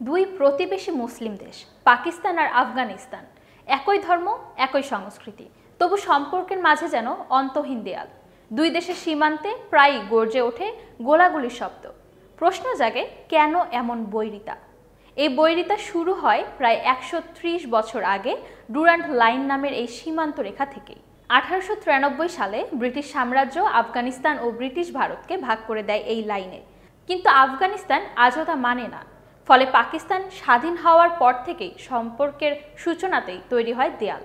দুই প্রতিবেশী মুসলিম দেশ পাকিস্তান আর আফগানিস্তান, একই ধর্ম একই সংস্কৃতি, তবু সম্পর্কের মাঝে যেন অন্তহীন দেয়াল। দুই দেশের সীমান্তে প্রায়ই গর্জে ওঠে গোলাগুলির শব্দ। প্রশ্ন জাগে, কেন এমন বৈরিতা? এই বৈরিতা শুরু হয় প্রায় ১৩০ বছর আগে ডুরান্ট লাইন নামের এই সীমান্ত রেখা থেকেই। 1893 সালে ব্রিটিশ সাম্রাজ্য আফগানিস্তান ও ব্রিটিশ ভারতকে ভাগ করে দেয় এই লাইনে, কিন্তু আফগানিস্তান আজও তা মানে না। ফলে পাকিস্তান স্বাধীন হওয়ার পর থেকেই সম্পর্কের সূচনাতেই তৈরি হয় দেয়াল।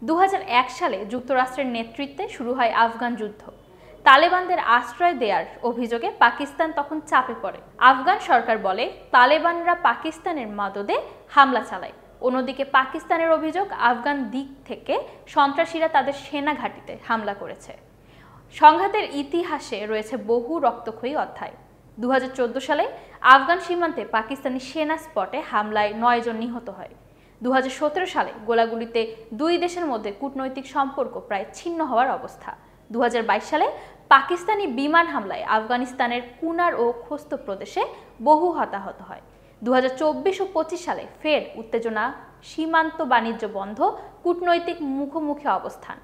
২০০১ সালে যুক্তরাষ্ট্রের নেতৃত্বে শুরু হয় আফগান যুদ্ধ। তালেবানদের আশ্রয় দেওয়ার অভিযোগে পাকিস্তান তখন চাপে পড়ে। আফগান সরকার বলে তালেবানরা পাকিস্তানের মদদে হামলা চালায়। অন্যদিকে পাকিস্তানের অভিযোগ আফগান দিক থেকে সন্ত্রাসীরা তাদের সেনা ঘাঁটিতে হামলা করেছে। সংঘাতের ইতিহাসে রয়েছে বহু রক্তক্ষয়ী অধ্যায়। ২০১৪ সালে আফগান সীমান্তে পাকিস্তানি সেনা স্পটে হামলায় ৯ জন নিহত হয়। ২০১৭ সালে গোলাগুলিতে দুই দেশের মধ্যে কূটনৈতিক সম্পর্ক প্রায় ছিন্ন হওয়ার অবস্থা। ২০২২ সালে পাকিস্তানি বিমান হামলায় আফগানিস্তানের কুনার ও খোস্ত প্রদেশে বহু হতাহত হয়। ২০২৪ ও ২৫ সালে ফের উত্তেজনা, সীমান্ত বাণিজ্য বন্ধ, কূটনৈতিক মুখোমুখি অবস্থান।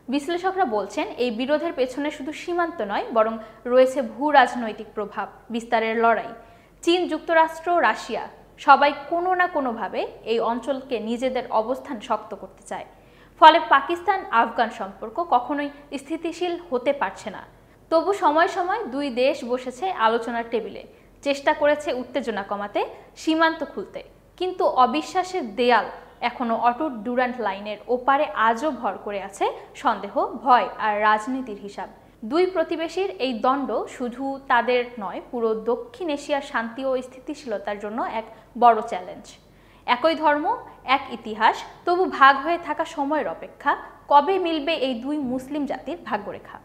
বিশ্লেষকরা বলছেন এই বিরোধের পেছনে শুধু সীমান্ত নয়, বরং রয়েছে ভূ রাজনৈতিক প্রভাব বিস্তারের লড়াই। চীন, যুক্তরাষ্ট্র, রাশিয়া সবাই কোনো না কোনোভাবে এই অঞ্চলকে নিজেদের অবস্থান শক্ত করতে চায়। ফলে পাকিস্তান আফগান সম্পর্ক কখনোই স্থিতিশীল হতে পারছে না। তবু সময় সময় দুই দেশ বসেছে আলোচনার টেবিলে, চেষ্টা করেছে উত্তেজনা কমাতে, সীমান্ত খুলতে, কিন্তু অবিশ্বাসের দেয়াল এখনো অটুট ডুরান্ট লাইনের ওপারে আজও ভর করে আছে সন্দেহ, ভয় আর রাজনীতির হিসাব। দুই প্রতিবেশীর এই দ্বন্দ্ব শুধু তাদের নয়, পুরো দক্ষিণ এশিয়ার শান্তি ও স্থিতিশীলতার জন্য এক বড় চ্যালেঞ্জ। একই ধর্ম, এক ইতিহাস, তবু ভাগ হয়ে থাকা সময়ের অপেক্ষা। কবে মিলবে এই দুই মুসলিম জাতির ভাগ্যরেখা?